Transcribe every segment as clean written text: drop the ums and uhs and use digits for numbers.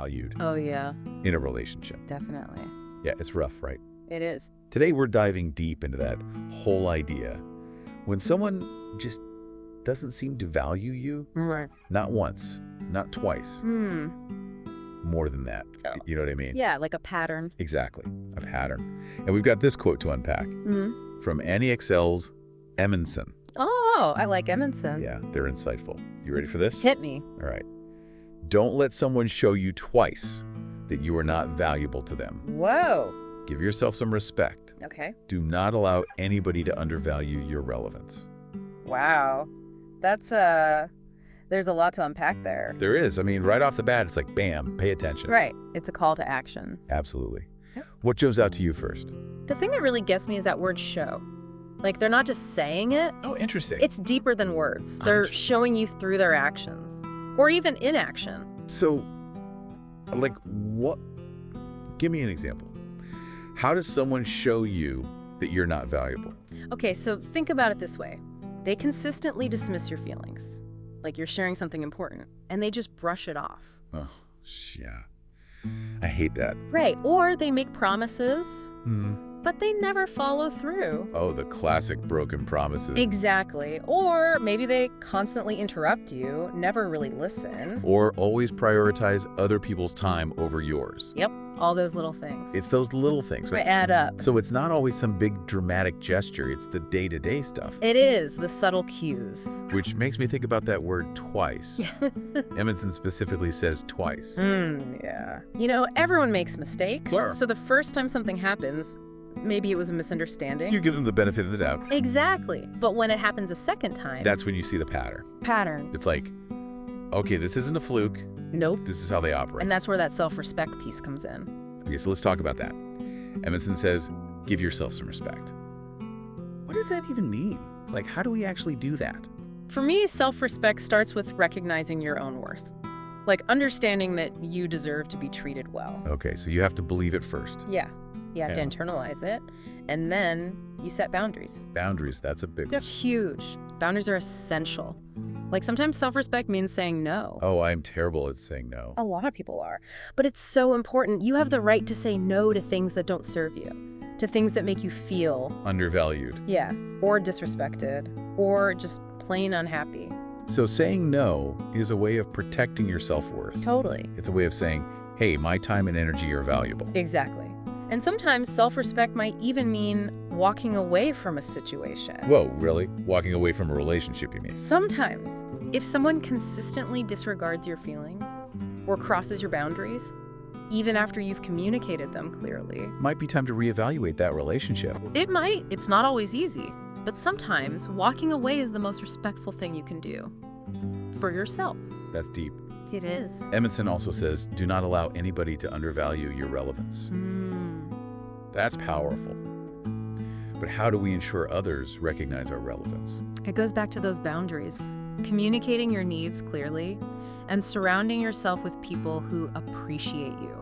valued Oh, yeah, in a relationship. definitely. Yeah, it's rough, right? It is. Today, we're diving deep into that whole idea. When someone just doesn't seem to value you, Right. not once, not twice, more than that. Oh. You know what I mean? Yeah, like a pattern. Exactly, a pattern. And we've got this quote to unpack from Annie Excel's Emerson. Oh, I like Edmondson. Yeah, they're insightful. You ready for this? Hit me. All right. Don't let someone show you twice that you are not valuable to them. Whoa. Give yourself some respect. Okay. Do not allow anybody to undervalue your relevance. Wow. That's, there's a lot to unpack there. There is. I mean, right off the bat, it's like, bam, pay attention. Right. It's a call to action. Absolutely. Yep. What jumps out to you first? The thing that really gets me is that word show. Like, they're not just saying it. Oh, interesting. It's deeper than words. They're showing you through their actions. Or even inaction. So, like, what? Give me an example. How does someone show you that you're not valuable? Okay, so think about it this way. They consistently dismiss your feelings. Like you're sharing something important. And they just brush it off. Oh, yeah. I hate that. Right. Or they make promises, but they never follow through. Oh, the classic broken promises. Exactly. Or maybe they constantly interrupt you, never really listen. Or always prioritize other people's time over yours. Yep. All those little things. It's those little things, They right? add up. So it's not always some big dramatic gesture. It's the day-to-day stuff. It is the subtle cues. Which makes me think about that word twice. Emerson specifically says twice. Yeah. You know, everyone makes mistakes. Sure. So the first time something happens, maybe it was a misunderstanding. You give them the benefit of the doubt. Exactly. But when it happens a second time, That's when you see the pattern. pattern. It's like, okay, this isn't a fluke. Nope. This is how they operate. And that's where that self-respect piece comes in. Okay, so let's talk about that. Emerson says, give yourself some respect. What does that even mean? Like, how do we actually do that? For me, self-respect starts with recognizing your own worth. Like understanding that you deserve to be treated well. Okay, so you have to believe it first. Yeah. You have to Yeah. internalize it. And then you set boundaries. Boundaries, that's a big They're one. huge. Boundaries are essential. Like sometimes self-respect means saying no. Oh, I'm terrible at saying no. A lot of people are. But it's so important. You have the right to say no to things that don't serve you, to things that make you feel, Undervalued. yeah, or disrespected, or just plain unhappy. So saying no is a way of protecting your self-worth. Totally. It's a way of saying, hey, my time and energy are valuable. Exactly. And sometimes self-respect might even mean walking away from a situation. Whoa, really? Walking away from a relationship, you mean? Sometimes, if someone consistently disregards your feelings or crosses your boundaries, even after you've communicated them clearly, Might be time to reevaluate that relationship. it might. It's not always easy. But sometimes walking away is the most respectful thing you can do for yourself. That's deep. It is. Emerson also says, do not allow anybody to undervalue your relevance. That's powerful. But how do we ensure others recognize our relevance? It goes back to those boundaries, communicating your needs clearly and surrounding yourself with people who appreciate you,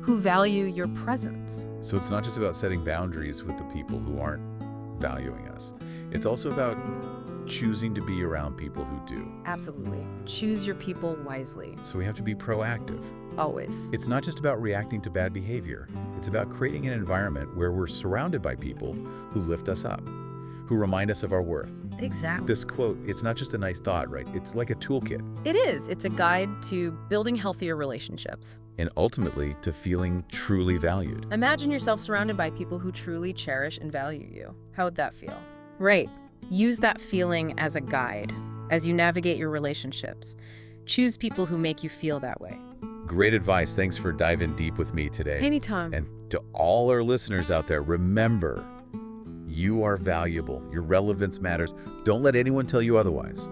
who value your presence. So it's not just about setting boundaries with the people who aren't valuing us. It's also about choosing to be around people who do. Absolutely. Choose your people wisely. So we have to be proactive. Always. It's not just about reacting to bad behavior. It's about creating an environment where we're surrounded by people who lift us up, who remind us of our worth. Exactly. This quote, it's not just a nice thought, right? It's like a toolkit. It is. It's a guide to building healthier relationships. And ultimately to feeling truly valued. Imagine yourself surrounded by people who truly cherish and value you. How would that feel? Right. Use that feeling as a guide as you navigate your relationships. Choose people who make you feel that way. Great advice. Thanks for diving deep with me today. Anytime. And to all our listeners out there, remember, you are valuable. Your relevance matters. Don't let anyone tell you otherwise.